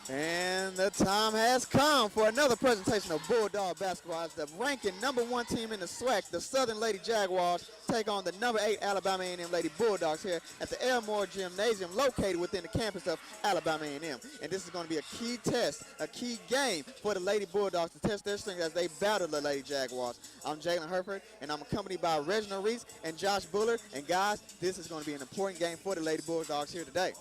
And the time has come for another presentation of Bulldog basketball as the ranking #1 team in the SWAC, the Southern Lady Jaguars, take on the #8 Alabama A&M Lady Bulldogs here at the Elmore Gymnasium located within the campus of Alabama A&M. And this is going to be a key test, a key game for the Lady Bulldogs to test their strength as they battle the Lady Jaguars. I'm Jalen Herford, and I'm accompanied by Reginald Reese and Josh Bullard. And guys, this is going to be an important game for the Lady Bulldogs here today.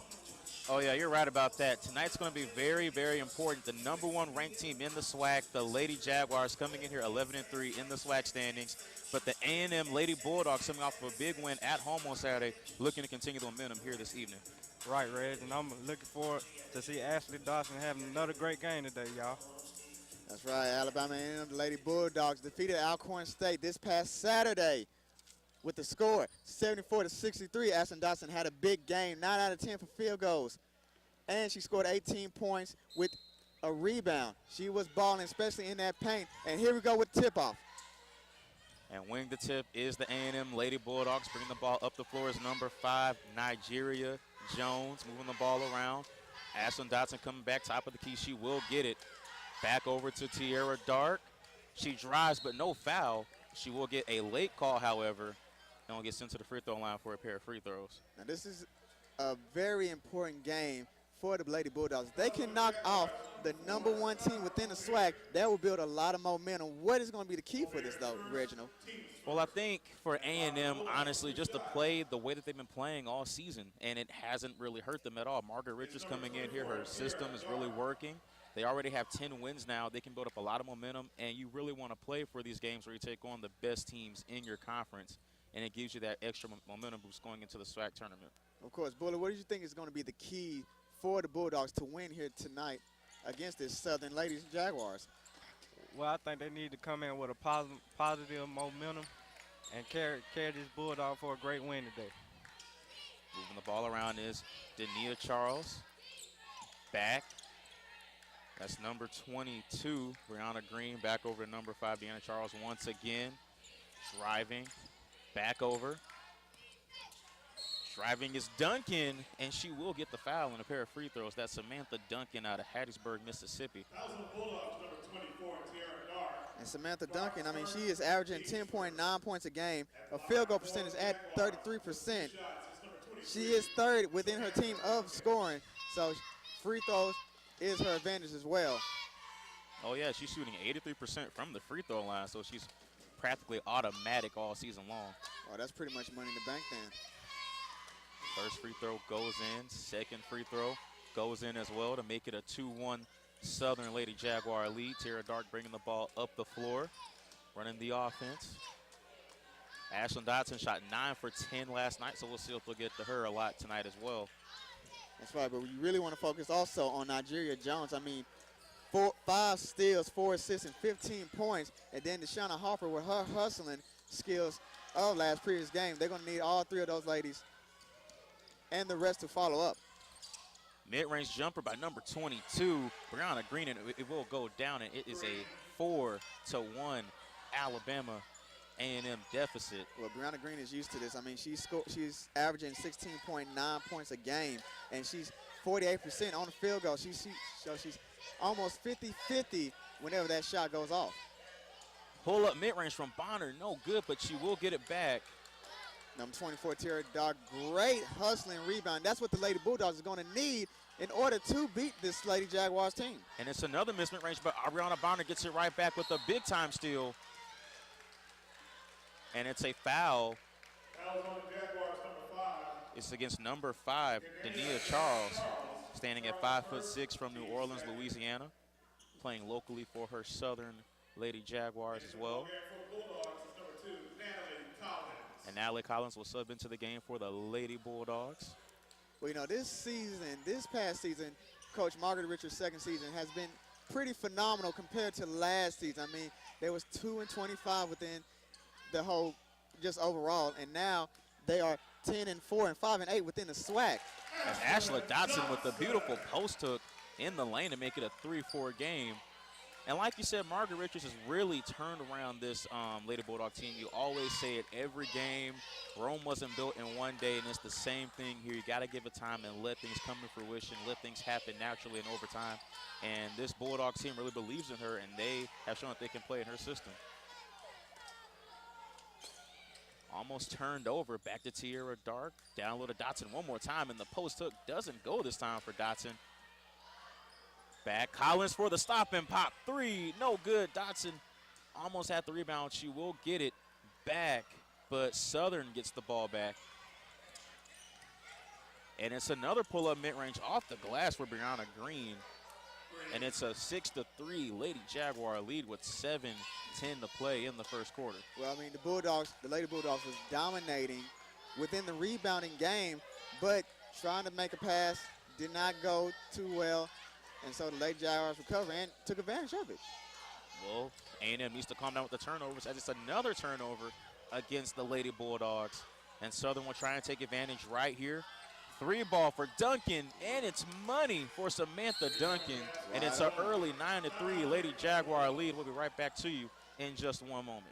Oh, yeah, you're right about that. Tonight's going to be very, very important. The #1 ranked team in the SWAC, the Lady Jaguars, coming in here 11-3 in the SWAC standings. But the A&M Lady Bulldogs coming off of a big win at home on Saturday, looking to continue the momentum here this evening. Right, Reg, and I'm looking forward to see Ashley Dawson having another great game today, y'all. That's right. Alabama A&M, the Lady Bulldogs, defeated Alcorn State this past Saturday with the score 74-63. Ashley Dawson had a big game, 9 out of 10 for field goals. And she scored 18 points with a rebound. She was balling, especially in that paint. And here we go with tip-off. And winning the tip is the A&M Lady Bulldogs. Bringing the ball up the floor is #5, Nigeria Jones, moving the ball around. Ashlyn Dotson coming back, top of the key. She will get it. Back over to Tierra Dark. She drives, but no foul. She will get a late call, however, and will get sent to the free throw line for a pair of free throws. Now, this is a very important game for the Lady Bulldogs. They can knock off the #1 team within the SWAC. That will build a lot of momentum. What is going to be the key for this, though, Reginald? Well, I think for A&M, honestly, just to play the way that they've been playing all season, and it hasn't really hurt them at all. Margaret Richards coming in here, her system is really working. They already have 10 wins now. They can build up a lot of momentum, and you really want to play for these games where you take on the best teams in your conference, and it gives you that extra momentum boost going into the SWAC tournament. Of course. Bullard, what do you think is going to be the key for the Bulldogs to win here tonight against this Southern Ladies Jaguars? Well, I think they need to come in with a positive momentum and carry this Bulldog for a great win today. Moving the ball around is Dania Charles. Back. That's number 22, Brianna Green. Back over to #5, Deanna Charles once again. Driving. Back over. Driving is Duncan, and she will get the foul in a pair of free throws. That's Samantha Duncan out of Hattiesburg, Mississippi. And Samantha Duncan, I mean, she is averaging 10.9 points a game, a field goal percentage at 33%. She is third within her team of scoring, so free throws is her advantage as well. Oh, yeah, she's shooting 83% from the free throw line, so she's practically automatic all season long. Oh, that's pretty much money in the bank then. First free throw goes in. Second free throw goes in as well to make it a 2-1 Southern Lady Jaguar lead. Tara Dark bringing the ball up the floor, running the offense. Ashlyn Dotson shot 9 for 10 last night, so we'll see if we'll get to her a lot tonight as well. That's right, but we really want to focus also on Nigeria Jones. I mean, 5 steals, 4 assists, and 15 points. And then Deshauna Harper with her hustling skills of last previous game. They're going to need all 3 of those ladies and the rest to follow up. Mid-range jumper by number 22, Brianna Green, and it will go down, and it is a 4-1 Alabama A&M deficit. Well, Brianna Green is used to this. I mean, she's averaging 16.9 points a game, and she's 48% on the field goal. So she's almost 50-50 whenever that shot goes off. Pull up mid-range from Bonner, no good, but she will get it back. Number 24, Tierra Dark, great hustling rebound. That's what the Lady Bulldogs are going to need in order to beat this Lady Jaguars team. And it's another missed mid-range, but Ariana Bonner gets it right back with a big-time steal. And it's a foul. Foul on the Jaguars, #5. It's against number 5, Dania Charles, standing at 5'6" from New Orleans, Louisiana, playing locally for her Southern Lady Jaguars as well. For the Bulldogs is number 2, Natalie Collins. And Natalie Collins will sub into the game for the Lady Bulldogs. Well, you know, this past season, Coach Margaret Richards' second season has been pretty phenomenal compared to last season. I mean, there was 2-25 within the whole, just overall, and now they are 10-4 and 5-8 within the SWAC. As Ashley Dotson with the beautiful post hook in the lane to make it a 3-4 game. And like you said, Margaret Richards has really turned around this Lady Bulldog team. You always say it every game. Rome wasn't built in one day, and it's the same thing here. You got to give it time and let things come to fruition, let things happen naturally and over time. And this Bulldog team really believes in her, and they have shown that they can play in her system. Almost turned over, back to Tierra Dark. Down low to Dotson one more time, and the post hook doesn't go this time for Dotson. Back, Collins for the stop and pop. 3, no good. Dotson almost had the rebound. She will get it back, but Southern gets the ball back. And it's another pull-up mid-range off the glass for Brianna Green. And it's a 6-3 Lady Jaguar lead with 7:10 to play in the first quarter. Well, I mean, the Lady Bulldogs was dominating within the rebounding game, but trying to make a pass did not go too well. And so the Lady Jaguars recovered and took advantage of it. Well, A&M needs to calm down with the turnovers, as it's another turnover against the Lady Bulldogs. And Southern will try and take advantage right here. 3 ball for Duncan, and it's money for Samantha Duncan. And it's an early 9-3 Lady Jaguar lead. We'll be right back to you in just one moment.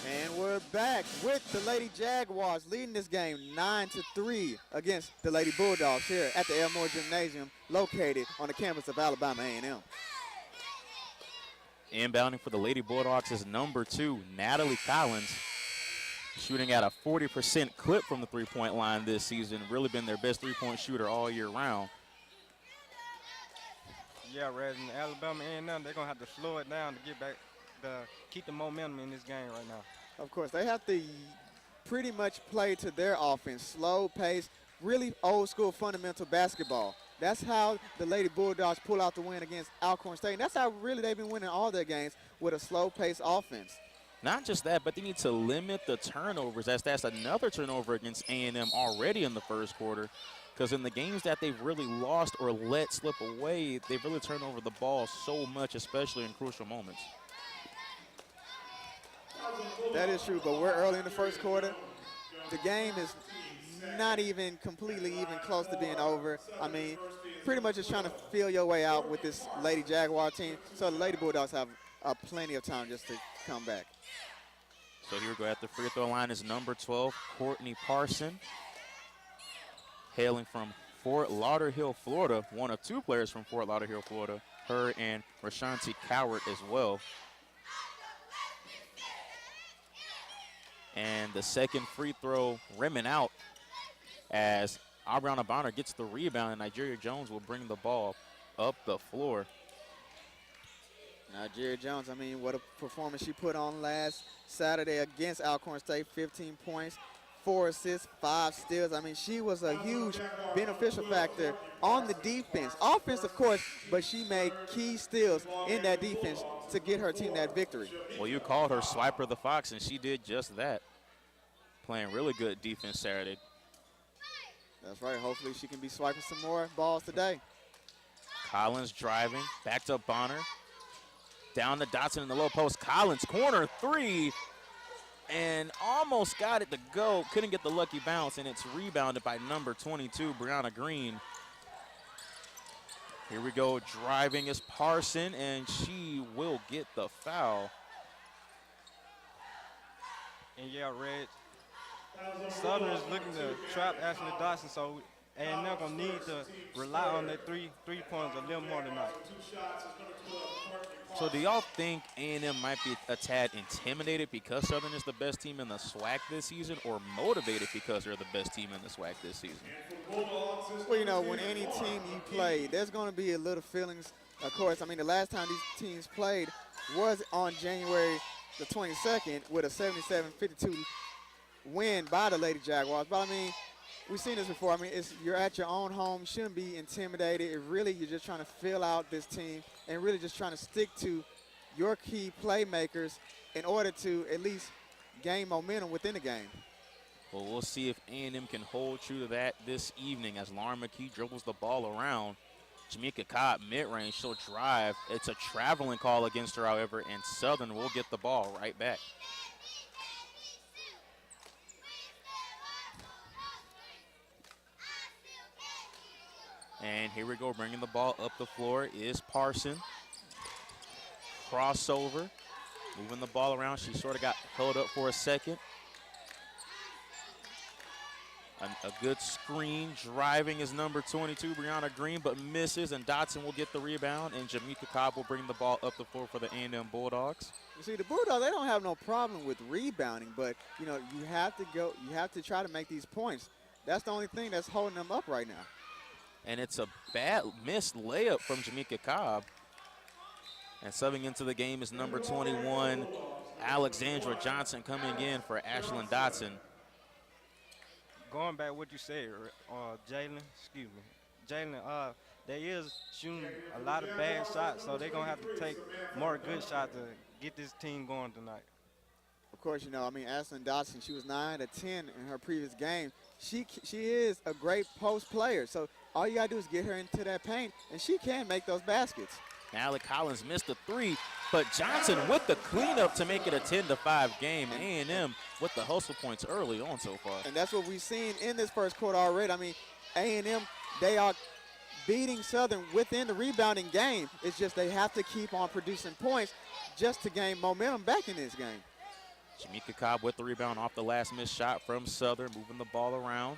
And we're back with the Lady Jaguars leading this game 9-3 against the Lady Bulldogs here at the AAMU Gymnasium located on the campus of Alabama A&M. Inbounding for the Lady Bulldogs is number 2, Natalie Collins, shooting at a 40% clip from the three-point line this season. Really been their best three-point shooter all year round. Yeah, rather than Alabama A&M, they're going to have to slow it down to get back, keep the momentum in this game right now. Of course, they have to pretty much play to their offense, slow pace, really old school fundamental basketball. That's how the Lady Bulldogs pull out the win against Alcorn State. And that's how really they've been winning all their games, with a slow pace offense. Not just that, but they need to limit the turnovers. That's another turnover against A&M already in the first quarter, because in the games that they've really lost or let slip away, they've really turned over the ball so much, especially in crucial moments. That is true, but we're early in the first quarter. The game is not even completely even close to being over. I mean, pretty much just trying to feel your way out with this Lady Jaguar team. So the Lady Bulldogs have plenty of time just to come back. So here we go. At the free throw line is number 12, Courtney Parson, hailing from Fort Lauderdale, Florida. One of 2 players from Fort Lauderdale, Florida. Her and Rashanti Coward as well. And the second free throw rimming out as Aubriana Bonner gets the rebound, and Nigeria Jones will bring the ball up the floor. Nigeria Jones, I mean, what a performance she put on last Saturday against Alcorn State. 15 points, 4 assists, 5 steals. I mean, she was a huge beneficial factor on the defense. Offense, of course, but she made key steals in that defense to get her team that victory. Well, you called her Swiper the Fox, and she did just that. Playing really good defense Saturday. That's right. Hopefully she can be swiping some more balls today. Collins driving, back to Bonner. Down to Dotson in the low post. Collins, corner 3, and almost got it to go. Couldn't get the lucky bounce, and it's rebounded by number 22, Brianna Green. Here we go, driving is Parson, and she will get the foul. And yeah, Red, Southern is looking to trap Ashley Dodson, so and they're gonna need to rely on their three points a little more tonight. So do y'all think A&M might be a tad intimidated because Southern is the best team in the SWAC this season, or motivated because they're the best team in the SWAC this season? Well, you know, when any team you play, there's going to be a little feelings. Of course, I mean, the last time these teams played was on January the 22nd with a 77-52 win by the Lady Jaguars. But, I mean, we've seen this before. I mean, you're at your own home. You shouldn't be intimidated. You're just trying to fill out this team and really just trying to stick to your key playmakers in order to at least gain momentum within the game. Well, we'll see if A&M can hold true to that this evening as Lauren McKee dribbles the ball around. Jamaica Cobb mid-range, she'll drive. It's a traveling call against her, however, and Southern will get the ball right back. And here we go, bringing the ball up the floor is Parson. Crossover, moving the ball around. She sort of got held up for a second. A good screen. Driving is number 22, Brianna Green, but misses, and Dotson will get the rebound, and Jamaica Cobb will bring the ball up the floor for the A&M Bulldogs. You see, the Bulldogs, they don't have no problem with rebounding, but, you know, you have to try to make these points. That's the only thing that's holding them up right now. And it's a bad missed layup from Jamaica Cobb. And subbing into the game is number 21, Alexandra Johnson, coming in for Ashlyn Dotson. Going back what you said, Jalen, they is shooting a lot of bad shots, so they're going to have to take more good shots to get this team going tonight. Of course, you know, I mean, Ashlyn Dotson, she was 9 of 10 in her previous game. She is a great post player, so all you got to do is get her into that paint, and she can make those baskets. Alec Collins missed the 3, but Johnson with the cleanup to make it a 10-5 game. A&M with the hustle points early on so far. And that's what we've seen in this first quarter already. I mean, A&M, they are beating Southern within the rebounding game. It's just they have to keep on producing points just to gain momentum back in this game. Jamaica Cobb with the rebound off the last missed shot from Southern, moving the ball around.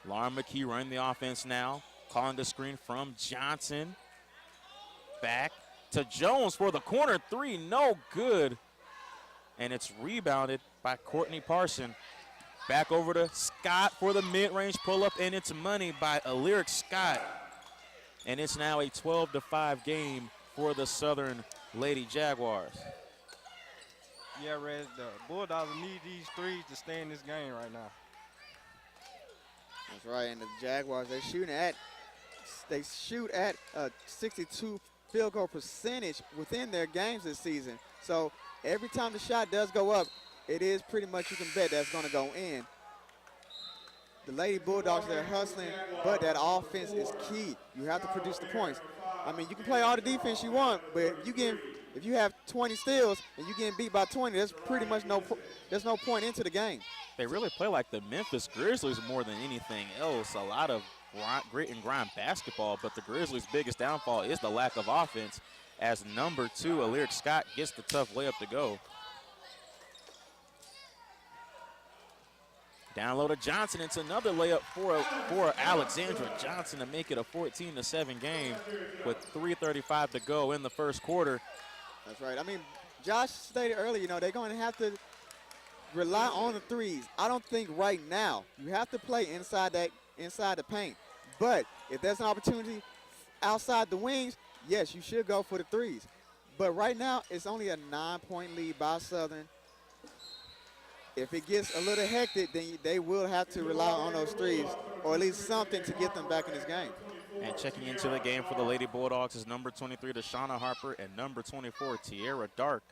Lauren McKee running the offense now, calling the screen from Johnson. Back to Jones for the corner 3, no good. And it's rebounded by Courtney Parson. Back over to Scott for the mid-range pull-up, and it's money by Allyric Scott. And it's now a 12-5 game for the Southern Lady Jaguars. Yeah, Red, the Bulldogs need these threes to stay in this game right now. That's right, and the Jaguars, they shoot at a 62 field goal percentage within their games this season. So every time the shot does go up, it is pretty much, you can bet that's going to go in. The Lady Bulldogs, they're hustling, but that offense is key. You have to produce the points. I mean, you can play all the defense you want, but if you have 20 steals and you getting beat by 20, there's pretty much there's no point into the game. They really play like the Memphis Grizzlies more than anything else. A lot of grit and grind basketball, but the Grizzlies' biggest downfall is the lack of offense, as number 2, Allyric Scott, gets the tough layup to go. Down low to Johnson. It's another layup for Alexandra Johnson to make it a 14-7 game with 3:35 to go in the first quarter. That's right. I mean, Josh stated earlier, you know, they're going to have to rely on the threes. I don't think right now you have to play inside the paint. But if there's an opportunity outside the wings, yes, you should go for the threes. But right now, it's only a 9-point lead by Southern. if it gets a little hectic, then they will have to rely on those threes, or at least something to get them back in this game. And checking into the game for the Lady Bulldogs is number 23, Deshauna Harper, and number 24, Tierra Dark.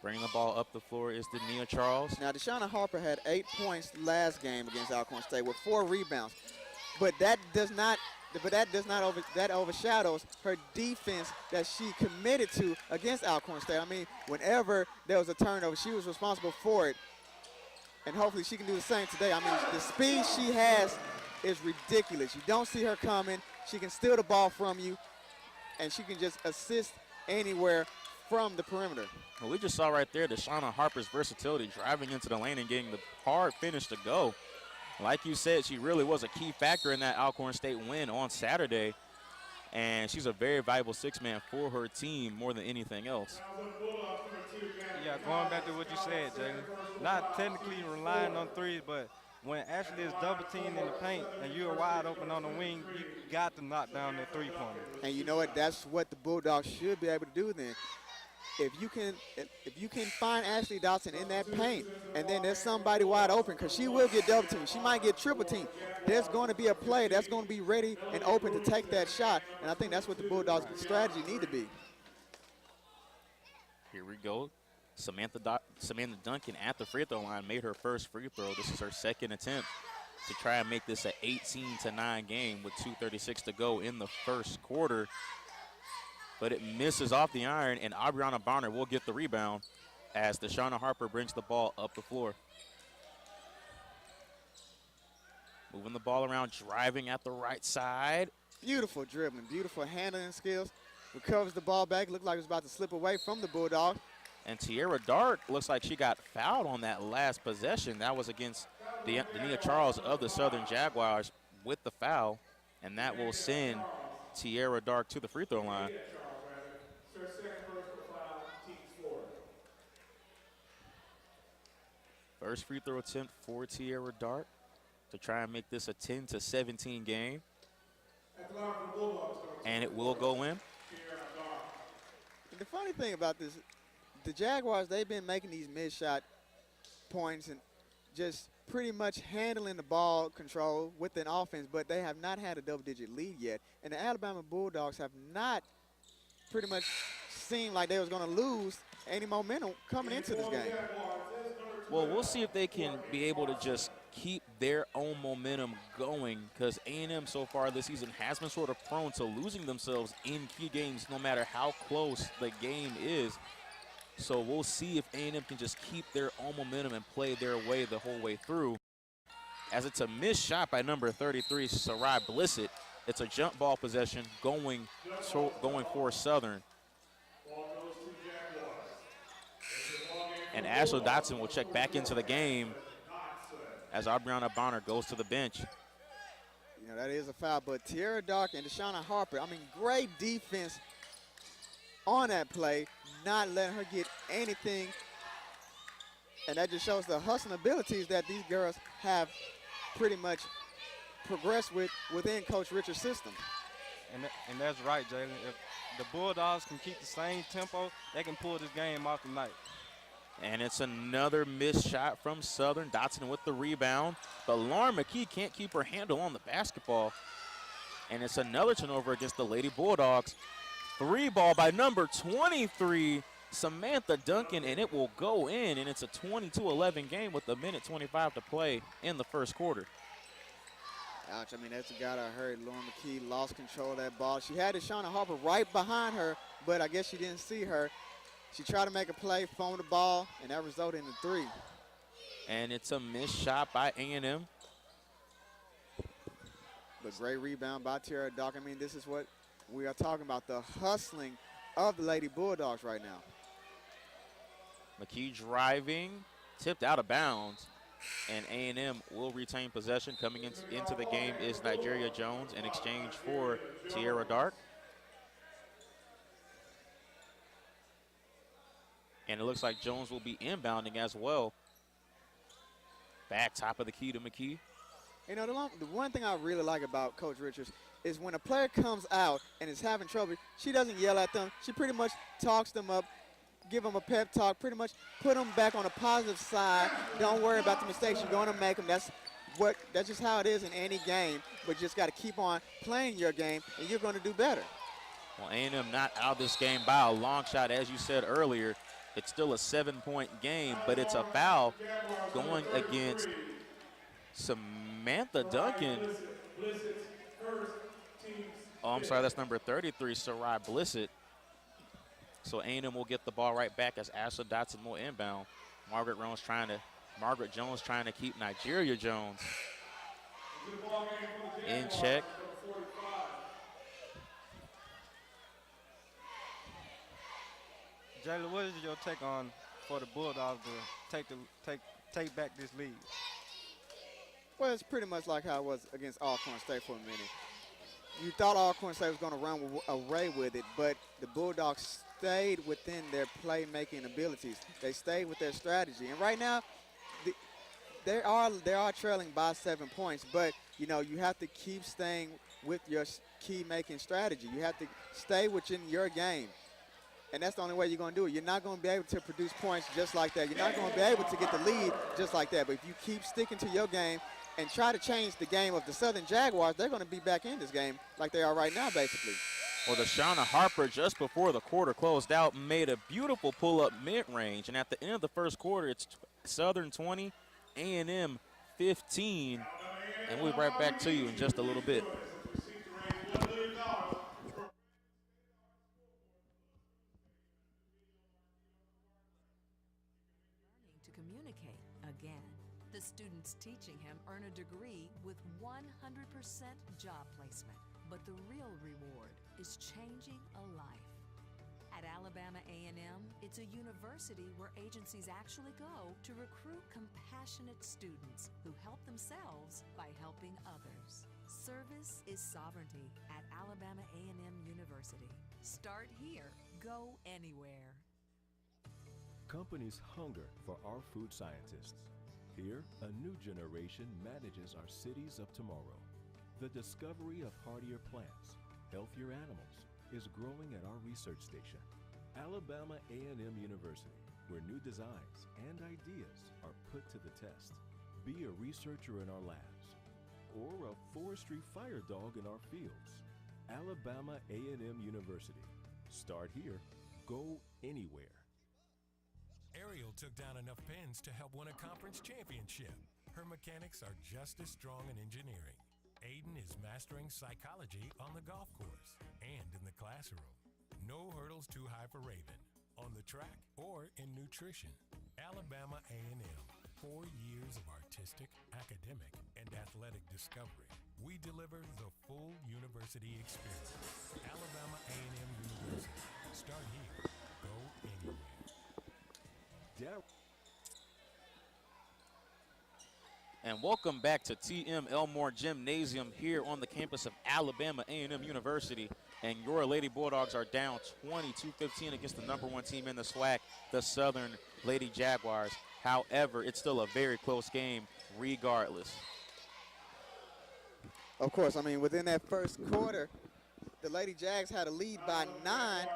Bringing the ball up the floor is Dania Charles. Now, Deshauna Harper had 8 points last game against Alcorn State with 4 rebounds, but that overshadows her defense that she committed to against Alcorn State. I mean, whenever there was a turnover, she was responsible for it, and hopefully she can do the same today. I mean, the speed she has is ridiculous. You don't see her coming. She can steal the ball from you, and she can just assist anywhere from the perimeter. Well, we just saw right there Deshauna Harper's versatility, driving into the lane and getting the hard finish to go. Like you said, she really was a key factor in that Alcorn State win on Saturday, and she's a very valuable six-man for her team more than anything else. Yeah, going back to what you said, Jalen. Not technically relying on threes, but when Ashley is double teamed in the paint and you're wide open on the wing, you got to knock down the three-pointer. And you know what? That's what the Bulldogs should be able to do then. If you can find Ashley Dotson in that paint, and then there's somebody wide open, because she will get double teamed. She might get triple teamed. There's going to be a player that's going to be ready and open to take that shot, and I think that's what the Bulldogs' strategy need to be. Here we go. Samantha Duncan at the free throw line made her first free throw. This is her second attempt to try and make this an 18-9 game with 2:36 to go in the first quarter. But it misses off the iron, and Aubriana Bonner will get the rebound as Deshauna Harper brings the ball up the floor. Moving the ball around, driving at the right side. Beautiful dribbling, beautiful handling skills. Recovers the ball back, looked like it was about to slip away from the Bulldogs. And Tierra Dark looks like she got fouled on that last possession. That was against Dania Charles of the Southern Jaguars with the foul, and that will send Tierra Dark to the free throw line. First free throw attempt for Tierra Dark to try and make this a 10-17 game. And it will go in. The funny thing about this, the Jaguars, they've been making these mid-shot points and just pretty much handling the ball control with an offense, but they have not had a double-digit lead yet. And the Alabama Bulldogs have not pretty much seemed like they was going to lose any momentum coming into this game. Well, we'll see if they can be able to just keep their own momentum going, because A&M so far this season has been sort of prone to losing themselves in key games no matter how close the game is. So we'll see if A&M can just keep their own momentum and play their way the whole way through. As it's a missed shot by number 33, Sarai Blissett. It's a jump ball possession going for Southern. And Ashley Dotson will check back into the game as Aubriana Bonner goes to the bench. You know, that is a foul, but Tierra Dark and Deshauna Harper, I mean, great defense on that play, not letting her get anything. And that just shows the hustling abilities that these girls have pretty much progressed within Coach Richard's system. And that's right, Jalen. If the Bulldogs can keep the same tempo, they can pull this game off tonight. And it's another missed shot from Southern. Dotson with the rebound. But Lauren McKee can't keep her handle on the basketball. And it's another turnover against the Lady Bulldogs. Three ball by number 23, Samantha Duncan, and it will go in. And it's a 22-11 game with 1:25 to play in the first quarter. Ouch, I mean, that's a guy that I heard. Lauren McKee lost control of that ball. She had Deshauna Harper right behind her, but I guess she didn't see her. She tried to make a play, phoned the ball, and that resulted in a three. And it's a missed shot by A&M. But great rebound by Tierra Dark. I mean, this is what we are talking about, the hustling of the Lady Bulldogs right now. McKee driving, tipped out of bounds, and A&M will retain possession. Coming into the game is Nigeria Jones in exchange for Tierra Dark. And it looks like Jones will be inbounding as well. Back top of the key to McKee. You know, the one thing I really like about Coach Richards is when a player comes out and is having trouble, she doesn't yell at them. She pretty much talks them up, give them a pep talk, pretty much put them back on the positive side. Don't worry about the mistakes. You're going to make them. That's just how it is in any game. But you just got to keep on playing your game, and you're going to do better. Well, A&M not out of this game by a long shot. As you said earlier, it's still a 7-point game, but it's a foul going against Samantha Duncan. Oh, I'm sorry, that's number 33, Sarai Blissett. So A&M will get the ball right back as Ashley Dotson will inbound. Margaret Jones trying to keep Nigeria Jones in check. Jayla, what is your take on for the Bulldogs to take back this lead? Well, it's pretty much like how it was against Alcorn State for a minute. You thought Alcorn State was going to run away with it, but the Bulldogs stayed within their playmaking abilities. They stayed with their strategy. And right now, they are trailing by 7 points, but, you know, you have to keep staying with your key making strategy. You have to stay within your game. And that's the only way you're going to do it. You're not going to be able to produce points just like that. You're not going to be able to get the lead just like that. But if you keep sticking to your game and try to change the game of the Southern Jaguars, they're going to be back in this game like they are right now, basically. Well, Deshauna Harper, just before the quarter closed out, made a beautiful pull-up mid-range. And at the end of the first quarter, it's Southern 20, A&M 15. And we'll be right back to you in just a little bit. Students teaching him earn a degree with 100% job placement. But the real reward is changing a life. At Alabama A&M, it's a university where agencies actually go to recruit compassionate students who help themselves by helping others. Service is sovereignty at Alabama A&M University. Start here, go anywhere. Companies hunger for our food scientists. Here, a new generation manages our cities of tomorrow. The discovery of hardier plants, healthier animals, is growing at our research station, Alabama A&M University, where new designs and ideas are put to the test. Be a researcher in our labs, or a forestry fire dog in our fields. Alabama A&M University. Start here, go anywhere. Ariel took down enough pins to help win a conference championship. Her mechanics are just as strong in engineering. Aiden is mastering psychology on the golf course and in the classroom. No hurdles too high for Raven, on the track or in nutrition. Alabama A&M, 4 years of artistic, academic, and athletic discovery. We deliver the full university experience. Alabama A&M University. Start here, go anywhere. And welcome back to TM Elmore Gymnasium here on the campus of Alabama A&M University. And your Lady Bulldogs are down 22-15 against the #1 team in the SWAC, the Southern Lady Jaguars. However, it's still a very close game regardless. Of course, I mean, within that first quarter, the Lady Jags had a lead by 9.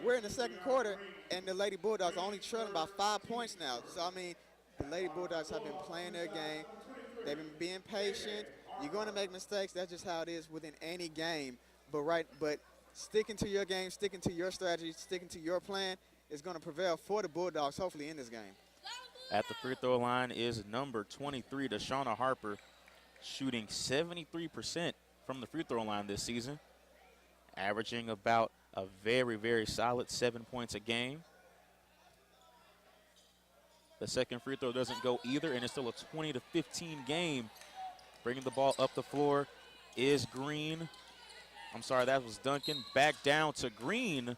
We're in the second quarter, and the Lady Bulldogs are only trailing by 5 points now. So, I mean, the Lady Bulldogs have been playing their game. They've been being patient. You're going to make mistakes. That's just how it is within any game. But sticking to your game, sticking to your strategy, sticking to your plan is going to prevail for the Bulldogs, hopefully, in this game. At the free throw line is number 23, Deshauna Harper, shooting 73% from the free throw line this season, averaging about a very, very solid 7 points a game. The second free throw doesn't go either, and it's still a 20-15 game. Bringing the ball up the floor is Green. I'm sorry, that was Duncan. Back down to Green,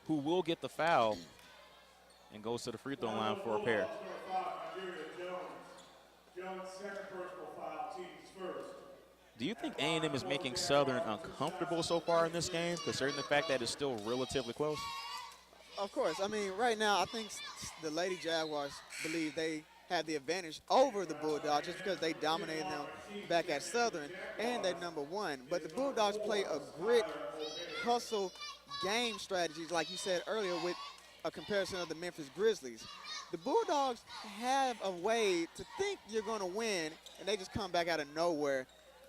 who will get the foul and goes to the free throw line for a pair. Do you think A&M is making Southern uncomfortable so far in this game, considering the fact that it's still relatively close? Of course. I mean, right now, I think the Lady Jaguars believe they have the advantage over the Bulldogs just because they dominated them back at Southern and they're #1. But the Bulldogs play a grit, hustle game strategies, like you said earlier, with a comparison of the Memphis Grizzlies. The Bulldogs have a way to think you're going to win, and they just come back out of nowhere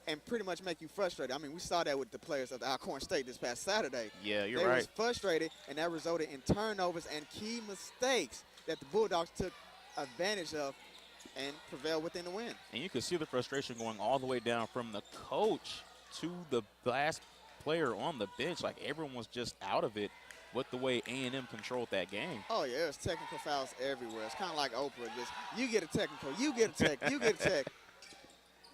and pretty much make you frustrated. I mean, we saw that with the players of Alcorn State this past Saturday. Yeah, you're they right. was frustrated, and that resulted in turnovers and key mistakes that the Bulldogs took advantage of and prevailed within the win. And you could see the frustration going all the way down from the coach to the last player on the bench. Like, everyone was just out of it with the way A&M controlled that game. Oh, yeah, there's technical fouls everywhere. It's kind of like Oprah. Just, you get a technical, you get a tech, you get a tech.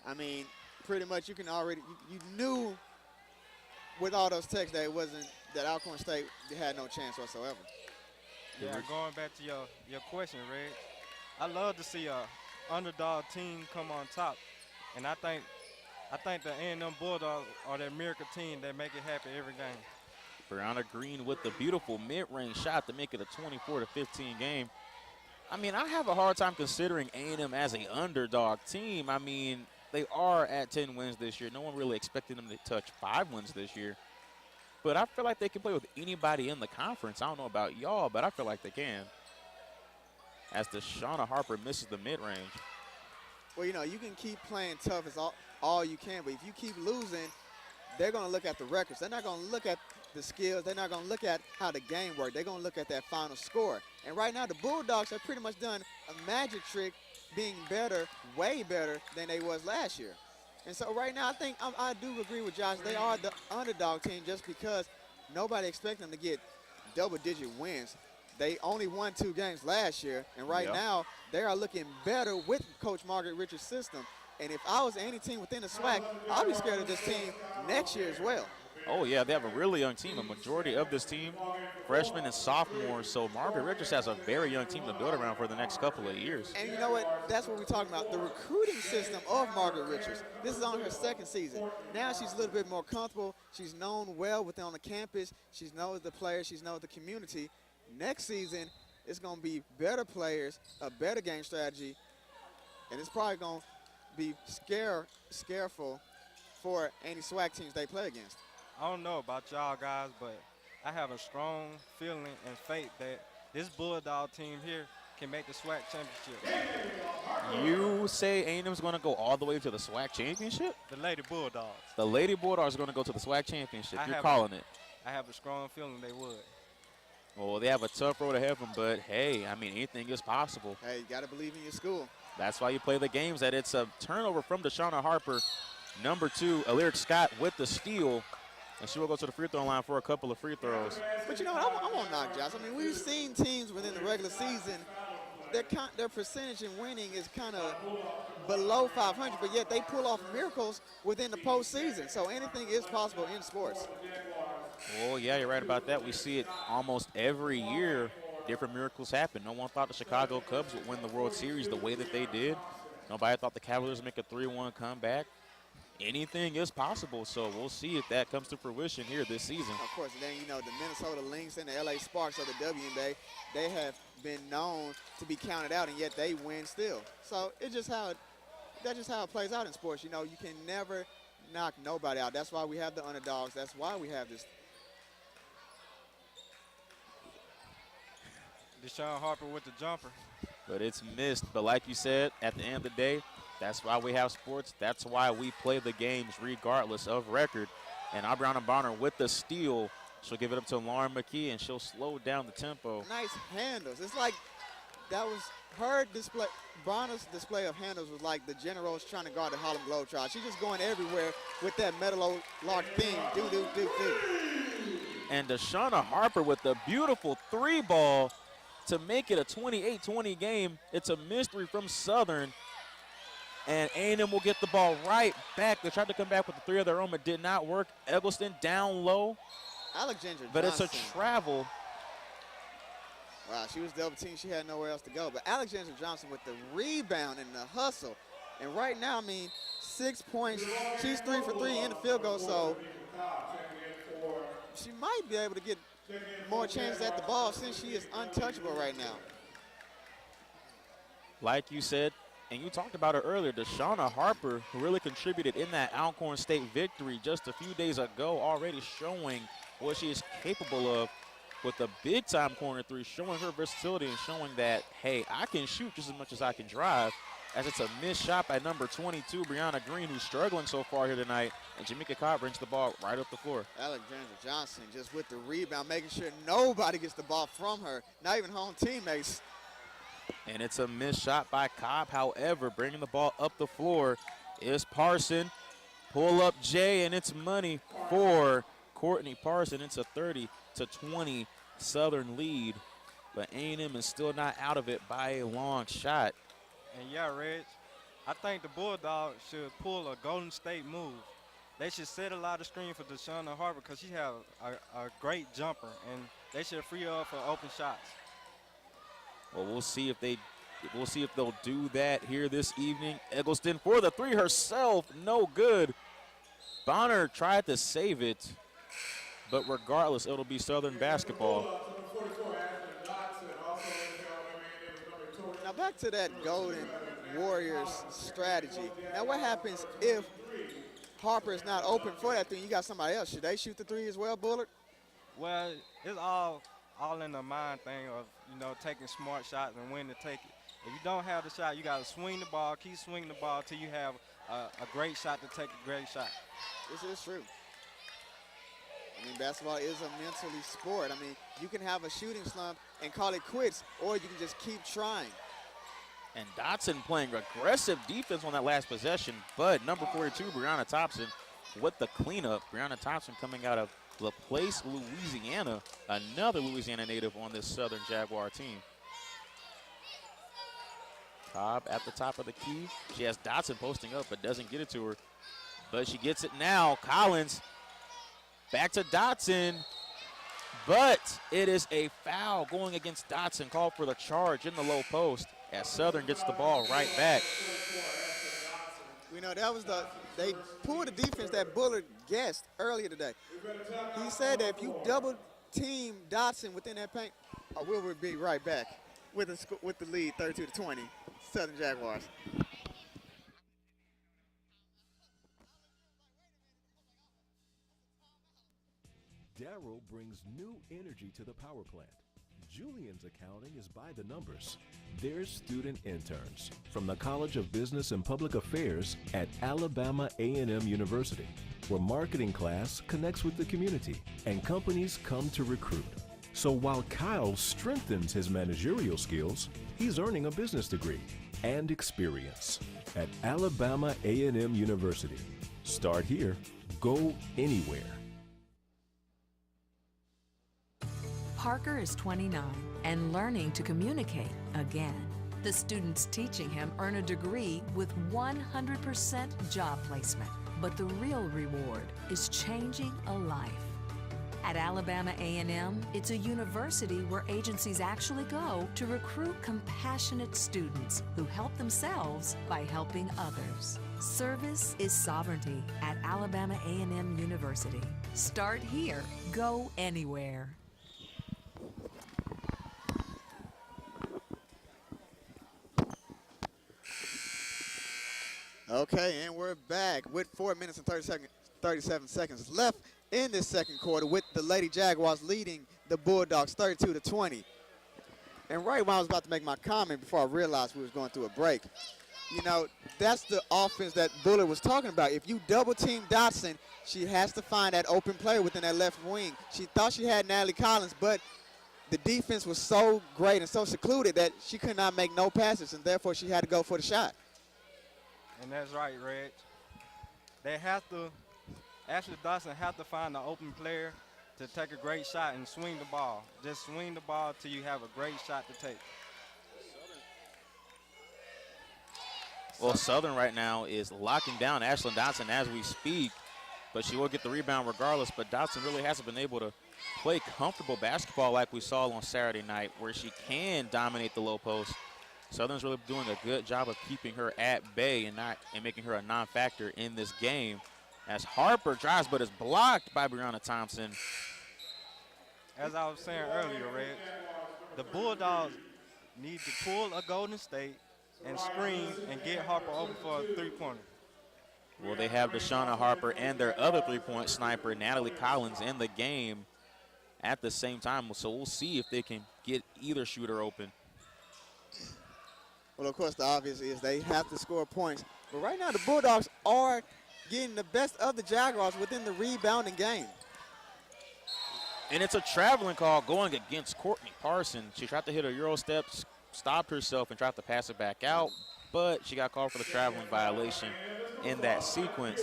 I mean, pretty much you can already, you knew with all those techs that it wasn't, that Alcorn State had no chance whatsoever. Yeah, going back to your question, Reg, I love to see a underdog team come on top, and I think the A&M Bulldogs are that miracle team that make it happen every game. Brianna Green with the beautiful mid-range shot to make it a 24-15 game. I mean, I have a hard time considering A&M as an underdog team. I mean, they are at 10 wins this year. No one really expected them to touch 5 wins this year. But I feel like they can play with anybody in the conference. I don't know about y'all, but I feel like they can. As Deshauna Harper misses the mid-range. Well, you know, you can keep playing tough as all you can, but if you keep losing, they're going to look at the records. They're not going to look at the skills. They're not going to look at how the game worked. They're going to look at that final score. And right now, the Bulldogs have pretty much done a magic trick, being better, way better than they was last year. And so right now, I think I do agree with Josh. They are the underdog team just because nobody expected them to get double-digit wins. They only won 2 games last year, and right now they are looking better with Coach Margaret Richards' system. And if I was any team within the SWAC, I'll be scared of this team next year as well. Oh, yeah, they have a really young team. A majority of this team, freshmen and sophomores. So Margaret Richards has a very young team to build around for the next couple of years. And you know what? That's what we're talking about, the recruiting system of Margaret Richards. This is on her 2nd season. Now she's a little bit more comfortable. She's known well within on the campus. She knows the players. She knows the community. Next season, it's going to be better players, a better game strategy, and it's probably going to be scareful for any SWAC teams they play against. I don't know about y'all guys, but I have a strong feeling and faith that this Bulldog team here can make the SWAC championship. You say A&M's going to go all the way to the SWAC championship? The Lady Bulldogs. The Lady Bulldogs are going to go to the SWAC championship. You're have calling it. I have a strong feeling they would. Well, they have a tough road ahead of them, but, hey, I mean, anything is possible. Hey, you got to believe in your school. That's why you play the games. That it's a turnover from Deshauna Harper. Number 2, Alaric Scott with the steal. And she will go to the free throw line for a couple of free throws. But you know what? I won't knock Josh. I mean, we've seen teams within the regular season, their percentage in winning is kind of below 500, but yet they pull off miracles within the postseason. So anything is possible in sports. Well, yeah, you're right about that. We see it almost every year. Different miracles happen. No one thought the Chicago Cubs would win the World Series the way that they did. Nobody thought the Cavaliers would make a 3-1 comeback. Anything is possible, so we'll see if that comes to fruition here this season. Of course, and then, you know, the Minnesota Lynx and the LA Sparks of the WNBA, they have been known to be counted out, and yet they win still. So that's just how it plays out in sports. You know, you can never knock nobody out. That's why we have the underdogs. That's why we have this. Deshaun Harper with the jumper. But it's missed. But like you said, at the end of the day, that's why we have sports. That's why we play the games regardless of record. And Aubriana Bonner with the steal. She'll give it up to Lauren McKee, and she'll slow down the tempo. Nice handles. It's like that was her display. Bonner's display of handles was like the Generals trying to guard the Harlem Globetrotters. She's just going everywhere with that metal lark theme. Do, do, do, do. And Deshauna Harper with the beautiful 3-ball to make it a 28-20 game. It's a mystery from Southern. And A&M will get the ball right back. They tried to come back with the 3 of their own, but did not work. Eggleston down low. Alexandra but Johnson. It's a travel. Wow, she was double teamed. She had nowhere else to go. But Alexandra Johnson with the rebound and the hustle. And right now, I mean, 6 points. She's 3 for 3 in the field goal, so she might be able to get more chances at the ball since she is untouchable right now. Like you said, and you talked about it earlier, Deshauna Harper, who really contributed in that Alcorn State victory just a few days ago, already showing what she is capable of. with a big-time corner three, showing her versatility and showing that, hey, I can shoot just as much as I can drive, as it's a missed shot by number 22, Brianna Green, who's struggling so far here tonight, and Jamaica Cobb brings the ball right up the floor. Alexandra Johnson just with the rebound, making sure nobody gets the ball from her, not even home teammates. And it's a missed shot by Cobb. However, bringing the ball up the floor is Parson. Pull up Jay, and it's money for Courtney Parson. It's a 30-20 Southern lead, but A&M is still not out of it by a long shot. And yeah, Reg, I think the Bulldogs should pull a Golden State move. They should set a lot of screen for Deshauna Harper because she has a great jumper, and they should free her up for open shots. Well, we'll see if they'll do that here this evening. Eggleston for the three herself, no good. Bonner tried to save it, but regardless, it'll be Southern basketball. Now back to that Golden Warriors strategy. Now what happens if Harper is not open for that three? You got somebody else. Should they shoot the three as well, Bullard? Well, it's all in the mind thing of, taking smart shots and when to take it. If you don't have the shot, you got to swing the ball, keep swinging the ball till you have a great shot to take a great shot. This is true. I mean, basketball is a mentally sport. I mean, you can have a shooting slump and call it quits, or you can just keep trying. And Dotson playing aggressive defense on that last possession, but number 42, Brianna Thompson, with the cleanup. Brianna Thompson coming out of LaPlace, Louisiana, another Louisiana native on this Southern Jaguar team. Cobb at the top of the key. She has Dotson posting up, but doesn't get it to her. But she gets it now. Collins back to Dotson, but it is a foul going against Dotson. Called for the charge in the low post as Southern gets the ball right back. We know that was they pulled the defense that Bullard guessed earlier today. He said that if you double team Dotson within that paint, we'll be right back with the lead 32-20, Southern Jaguars. Darryl brings new energy to the power plant. Julian's accounting is by the numbers. They're student interns from the College of Business and Public Affairs at Alabama A&M University, where marketing class connects with the community and companies come to recruit. So while Kyle strengthens his managerial skills, he's earning a business degree and experience at Alabama A&M University. Start here, go anywhere. Parker is 29 and learning to communicate again. The students teaching him earn a degree with 100% job placement. But the real reward is changing a life. At Alabama A&M, it's a university where agencies actually go to recruit compassionate students who help themselves by helping others. Service is sovereignty at Alabama A&M University. Start here, go anywhere. Okay, and we're back with 4 minutes and 37 seconds left in this second quarter with the Lady Jaguars leading the Bulldogs 32-20. And right when I was about to make my comment before I realized we was going through a break, that's the offense that Bullard was talking about. If you double team Dotson, she has to find that open player within that left wing. She thought she had Natalie Collins, but the defense was so great and so secluded that she could not make no passes, and therefore she had to go for the shot. And that's right, Reg. Ashley Dawson have to find the open player to take a great shot and swing the ball. Just swing the ball till you have a great shot to take. Well, Southern right now is locking down Ashlyn Dotson as we speak, but she will get the rebound regardless. But Dotson really hasn't been able to play comfortable basketball like we saw on Saturday night, where she can dominate the low post. Southern's really doing a good job of keeping her at bay and making her a non-factor in this game. As Harper drives, but is blocked by Brianna Thompson. As I was saying earlier, Reg, the Bulldogs need to pull a Golden State and screen and get Harper open for a three-pointer. Well, they have Deshauna Harper and their other three-point sniper, Natalie Collins, in the game. at the same time. So we'll see if they can get either shooter open. Well, of course, the obvious is they have to score points. But right now, the Bulldogs are getting the best of the Jaguars within the rebounding game. And it's a traveling call going against Courtney Parson. She tried to hit a Euro step, stopped herself, and tried to pass it back out. But she got called for the traveling violation in that sequence.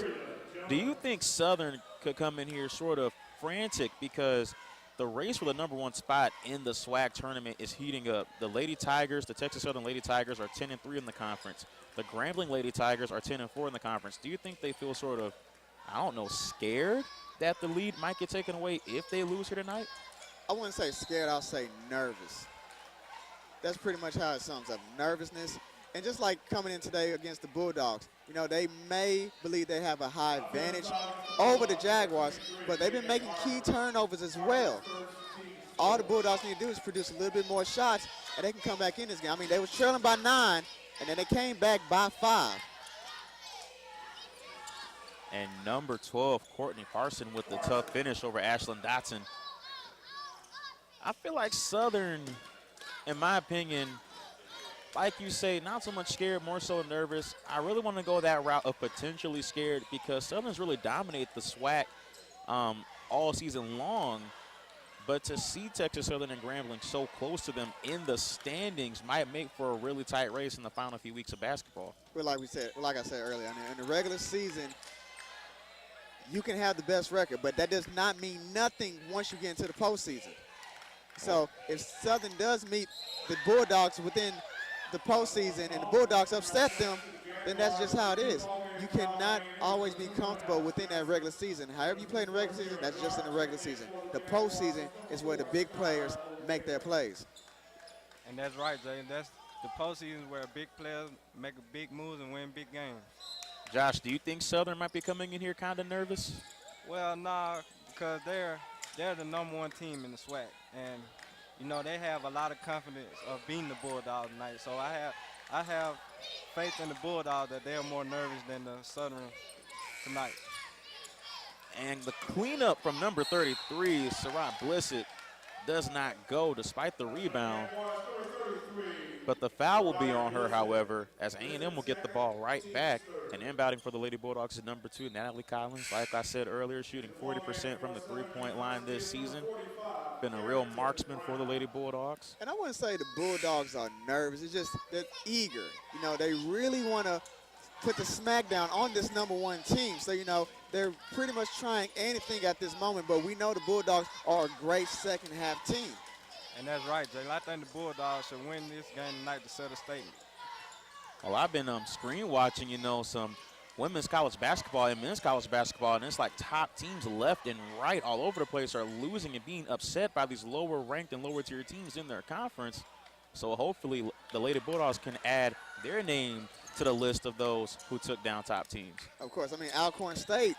Do you think Southern could come in here sort of frantic because the race for the #1 spot in the SWAC tournament is heating up? The Lady Tigers, the Texas Southern Lady Tigers, are 10-3 in the conference. The Grambling Lady Tigers are 10-4 in the conference. Do you think they feel sort of, I don't know, scared that the lead might get taken away if they lose here tonight? I wouldn't say scared, I'll say nervous. That's pretty much how it sums up, nervousness. And just like coming in today against the Bulldogs, you know, they may believe they have a high advantage over the Jaguars, but they've been making key turnovers as well. All the Bulldogs need to do is produce a little bit more shots, and they can come back in this game. I mean, they was trailing by 9, and then they came back by 5. And number 12, Courtney Parson with the tough finish over Ashlyn Dotson. I feel like Southern, in my opinion, like you say, not so much scared, more so nervous. I really want to go that route of potentially scared because Southern's really dominated the SWAC all season long. But to see Texas Southern and Grambling so close to them in the standings might make for a really tight race in the final few weeks of basketball. Well, like I said earlier, in the regular season, you can have the best record, but that does not mean nothing once you get into the postseason. So if Southern does meet the Bulldogs within the postseason and the Bulldogs upset them, then that's just how it is. You cannot always be comfortable within that regular season. However you play in the regular season, that's just in the regular season. The postseason is where the big players make their plays. And that's right, Jay. That's the postseason where big players make big moves and win big games. Josh, do you think Southern might be coming in here kind of nervous? Well, nah, because they're the #1 team in the SWAC, and you know they have a lot of confidence of beating the Bulldogs tonight. So I have faith in the Bulldogs that they are more nervous than the Southern tonight. And the cleanup from number 33, Sarat Blissett, does not go despite the rebound. But the foul will be on her, however, as A&M will get the ball right back. And inbounding for the Lady Bulldogs is number 2, Natalie Collins. Like I said earlier, shooting 40% from the three-point line this season. Been a real marksman for the Lady Bulldogs. And I wouldn't say the Bulldogs are nervous. It's just they're eager. You know, they really want to put the smackdown on this #1 team. So, you know, they're pretty much trying anything at this moment. But we know the Bulldogs are a great second-half team. And that's right, Jay. I think the Bulldogs should win this game tonight to set a statement. Well, I've been screen watching, you know, some women's college basketball and men's college basketball, and it's like top teams left and right all over the place are losing and being upset by these lower-ranked and lower-tier teams in their conference. So hopefully the Lady Bulldogs can add their name to the list of those who took down top teams. Of course, I mean, Alcorn State,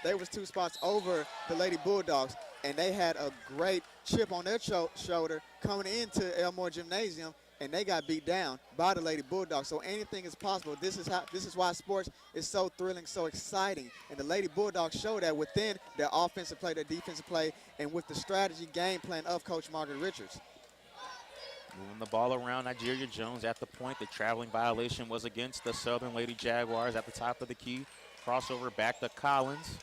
they was 2 spots over the Lady Bulldogs, and they had a great chip on their shoulder coming into Elmore Gymnasium, and they got beat down by the Lady Bulldogs. So anything is possible. This is why sports is so thrilling, so exciting. And the Lady Bulldogs show that within their offensive play, their defensive play, and with the strategy game plan of Coach Margaret Richards. Moving the ball around, Nigeria Jones at the point. The traveling violation was against the Southern Lady Jaguars at the top of the key. Crossover back to Collins.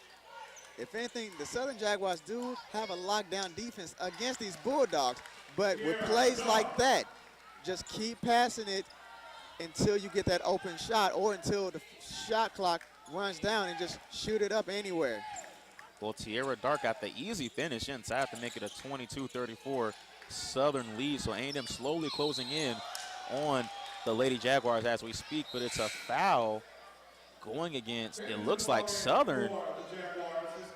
If anything, the Southern Jaguars do have a lockdown defense against these Bulldogs, but with plays like that, just keep passing it until you get that open shot or until the shot clock runs down and just shoot it up anywhere. Well, Tierra Dark got the easy finish inside to make it a 22-34 Southern lead. So A&M slowly closing in on the Lady Jaguars as we speak, but it's a foul going against, it looks like Southern,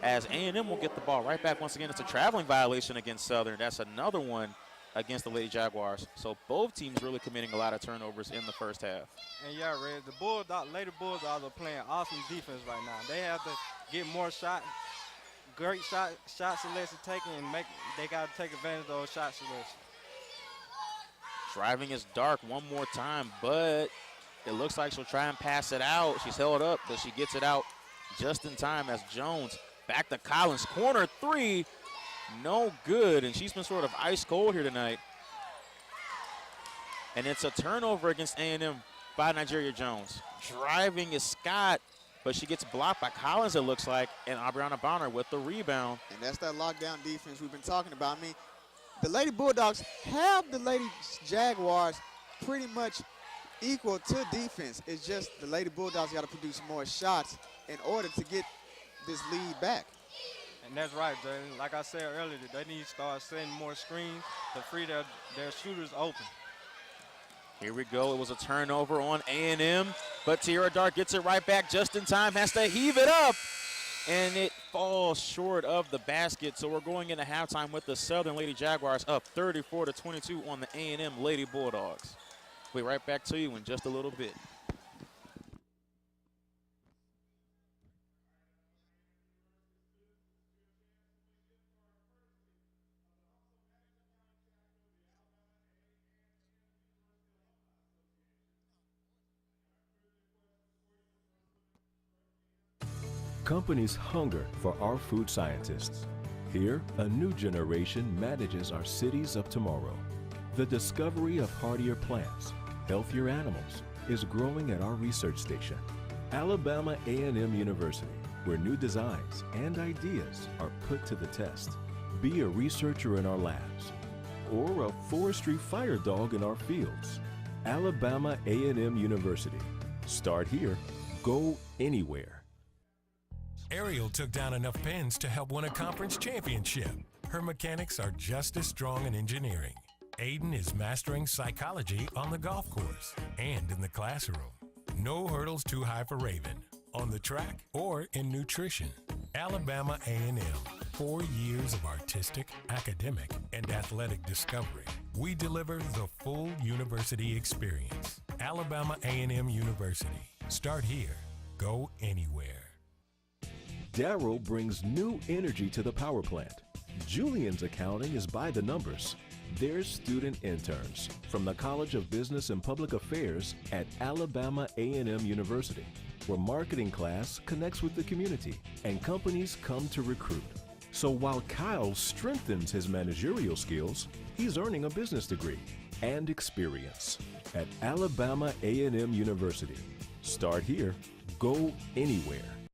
as A&M will get the ball right back once again. It's a traveling violation against Southern. That's another one against the Lady Jaguars. So both teams really committing a lot of turnovers in the first half. And yeah, Red, the Lady Bulldogs are playing awesome defense right now. They have to get more shots, great shot selection taken, and they got to take advantage of those shot selections. Driving is Dark one more time, but it looks like she'll try and pass it out. She's held up, but she gets it out just in time as Jones back to Collins. Corner 3 No good, and she's been sort of ice cold here tonight. And it's a turnover against A&M by Nigeria Jones. Driving is Scott, but she gets blocked by Collins, it looks like, and Aubriana Bonner with the rebound. And that's that lockdown defense we've been talking about. I mean, the Lady Bulldogs have the Lady Jaguars pretty much equal to defense. It's just the Lady Bulldogs got to produce more shots in order to get this lead back. And that's right, Jalen. Like I said earlier, they need to start setting more screens to free their shooters open. Here we go. It was a turnover on A&M, but Tierra Dark gets it right back just in time, has to heave it up, and it falls short of the basket. So we're going into halftime with the Southern Lady Jaguars up 34-22 on the A&M Lady Bulldogs. We'll be right back to you in just a little bit. Companies hunger for our food scientists. Here, a new generation manages our cities of tomorrow. The discovery of hardier plants, healthier animals, is growing at our research station, Alabama A&M University, where new designs and ideas are put to the test. Be a researcher in our labs, or a forestry fire dog in our fields. Alabama A&M University. Start here, go anywhere. Ariel took down enough pins to help win a conference championship. Her mechanics are just as strong in engineering. Aiden is mastering psychology on the golf course and in the classroom. No hurdles too high for Raven, on the track or in nutrition. Alabama A&M, 4 years of artistic, academic, and athletic discovery. We deliver the full university experience. Alabama A&M University. Start here, go anywhere. Darryl brings new energy to the power plant. Julian's accounting is by the numbers. They're student interns from the College of Business and Public Affairs at Alabama A&M University, where marketing class connects with the community and companies come to recruit. So while Kyle strengthens his managerial skills, he's earning a business degree and experience at Alabama A&M University. Start here, go anywhere.